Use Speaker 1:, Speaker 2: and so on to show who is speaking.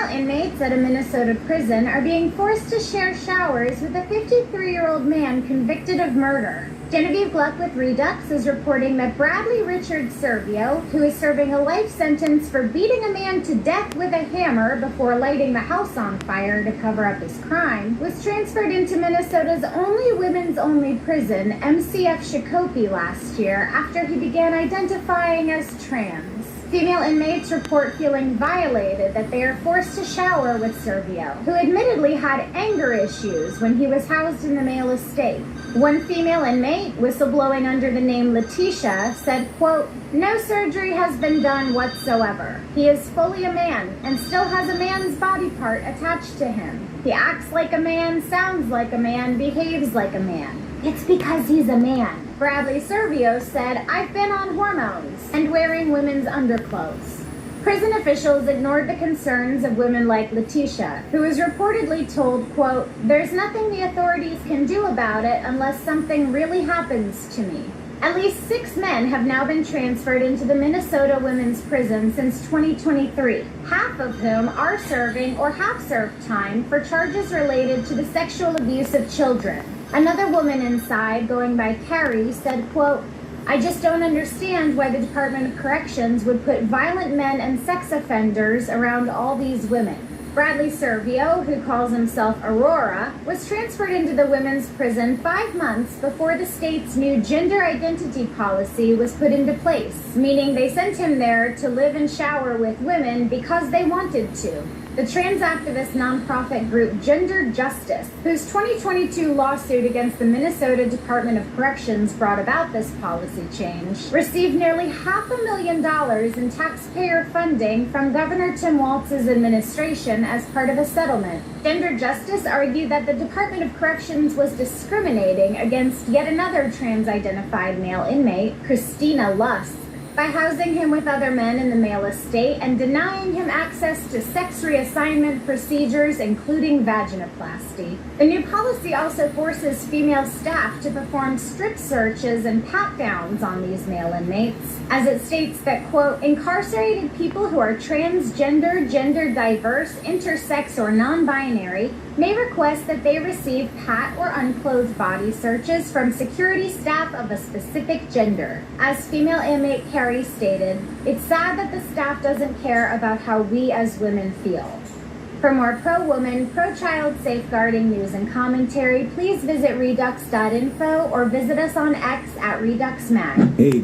Speaker 1: Female inmates at a Minnesota prison are being forced to share showers with a 53-year-old man convicted of murder. Genevieve Gluck with Redux is reporting that Bradley Richard Servio, who is serving a life sentence for beating a man to death with a hammer before lighting the house on fire to cover up his crime, was transferred into Minnesota's only women's-only prison, MCF Shakopee, last year after he began identifying as trans. Female inmates report feeling violated that they are forced to shower with Servio, who admittedly had anger issues when he was housed in the male estate. One female inmate, whistleblowing under the name Letitia, said, quote, "No surgery has been done whatsoever. He is fully a man and still has a man's body part attached to him. He acts like a man, sounds like a man, behaves like a man. It's because he's a man." Bradley Servio said, "I've been on hormones and wearing women's underclothes." Prison officials ignored the concerns of women like Letitia, who was reportedly told, quote, "There's nothing the authorities can do about it unless something really happens to me." At least 6 men have now been transferred into the Minnesota Women's Prison since 2023, half of whom are serving or have served time for charges related to the sexual abuse of children. Another woman inside, going by Carrie, said, quote, "I just don't understand why the Department of Corrections would put violent men and sex offenders around all these women." Bradley Servio, who calls himself Aurora, was transferred into the women's prison 5 months before the state's new gender identity policy was put into place, meaning they sent him there to live and shower with women because they wanted to. The trans activist nonprofit group Gender Justice, whose 2022 lawsuit against the Minnesota Department of Corrections brought about this policy change, received nearly $500,000 in taxpayer funding from Governor Tim Walz's administration as part of a settlement. Gender Justice argued that the Department of Corrections was discriminating against yet another trans-identified male inmate, Christina Lusk, by housing him with other men in the male estate and denying him access to sex reassignment procedures, including vaginoplasty. The new policy also forces female staff to perform strip searches and pat-downs on these male inmates, as it states that, quote, "Incarcerated people who are transgender, gender diverse, intersex, or non-binary may request that they receive pat or unclothed body searches from security staff of a specific gender." As female inmate Carrie stated, "It's sad that the staff doesn't care about how we as women feel." For more pro-woman, pro-child safeguarding news and commentary, please visit redux.info or visit us on X at ReduxMag.
Speaker 2: Hey,